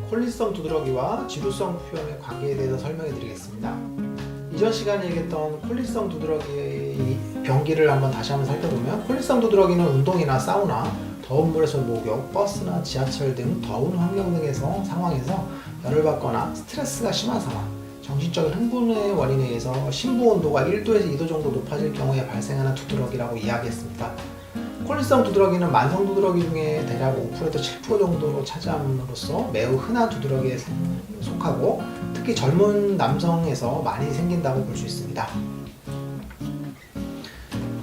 콜린성 두드러기와 지루성 표현의 관계에 대해서 설명해 드리겠습니다. 이전 시간에 얘기했던 콜린성 두드러기 병기를 다시 한번 살펴보면, 콜린성 두드러기는 운동이나 사우나, 더운 물에서 목욕, 버스나 지하철 등 더운 환경 등에서 상황에서 열을 받거나 스트레스가 심한 상황, 정신적인 흥분의 원인에 의해서 심부 온도가 1도에서 2도 정도 높아질 경우에 발생하는 두드러기라고 이야기했습니다. 콜린성 두드러기는 만성 두드러기 중에 대략 5%에서 7% 정도로 차지함으로써 매우 흔한 두드러기에 속하고, 특히 젊은 남성에서 많이 생긴다고 볼 수 있습니다.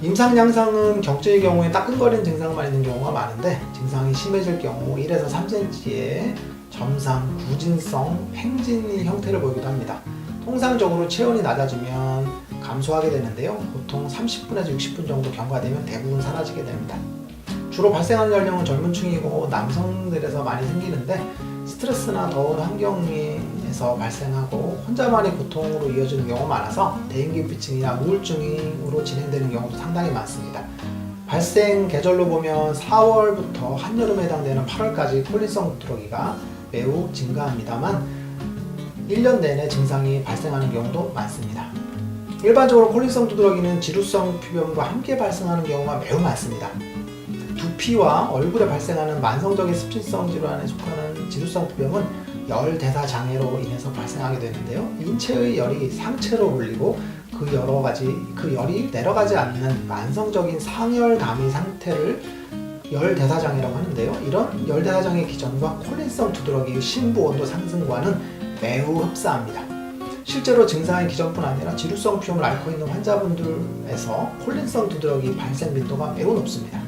임상 양상은 경증의 경우에 따끔거리는 증상만 있는 경우가 많은데, 증상이 심해질 경우 1에서 3cm의 점상, 구진성, 팽진 형태를 보이기도 합니다. 통상적으로 체온이 낮아지면 감소하게 되는데요. 보통 30분에서 60분 정도 경과되면 대부분 사라지게 됩니다. 주로 발생하는 연령은 젊은 층이고 남성들에서 많이 생기는데, 스트레스나 더운 환경에서 발생하고 혼자만의 고통으로 이어지는 경우가 많아서 대인기피증이나 우울증으로 진행되는 경우도 상당히 많습니다. 발생 계절로 보면 4월부터 한여름에 해당되는 8월까지 콜린성 두드러기가 매우 증가합니다만, 1년 내내 증상이 발생하는 경우도 많습니다. 일반적으로 콜린성 두드러기는 지루성 표면과 함께 발생하는 경우가 매우 많습니다. 두피와 얼굴에 발생하는 만성적인 습진성 질환에 속하는 지루성 표면은 열 대사 장애로 인해서 발생하게 되는데요. 인체의 열이 상체로 올리고 그 열이 내려가지 않는 만성적인 상열 가미 상태를 열 대사 장애라고 하는데요. 이런 열 대사 장애 기전과 콜린성 두드러기의 심부 온도 상승과는 매우 흡사합니다. 실제로 증상의 기전뿐 아니라 지루성 표현을 앓고 있는 환자분들에서 콜린성 두드러기 발생 빈도가 매우 높습니다.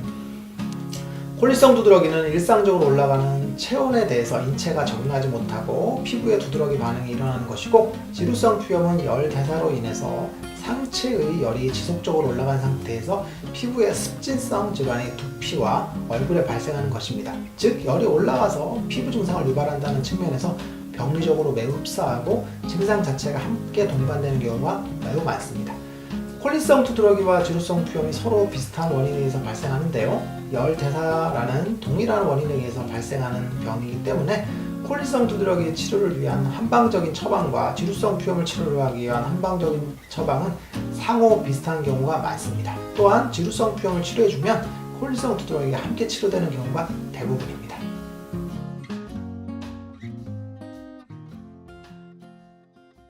콜린성 두드러기는 일상적으로 올라가는 체온에 대해서 인체가 적응하지 못하고 피부에 두드러기 반응이 일어나는 것이고, 지루성 표현은 열 대사로 인해서 상체의 열이 지속적으로 올라간 상태에서 피부의 습진성 질환이 두피와 얼굴에 발생하는 것입니다. 즉, 열이 올라가서 피부 증상을 유발한다는 측면에서 병리적으로 매우 흡사하고 증상 자체가 함께 동반되는 경우가 매우 많습니다. 콜린성 두드러기와 지루성 표현이 서로 비슷한 원인에 의해서 발생하는데요. 열 대사라는 동일한 원인에 의해서 발생하는 병이기 때문에 콜린성 두드러기 치료를 위한 한방적인 처방과 지루성 표현을 치료하기 위한 한방적인 처방은 상호 비슷한 경우가 많습니다. 또한 지루성 표현을 치료해주면 콜린성 두드러기가 함께 치료되는 경우가 대부분입니다.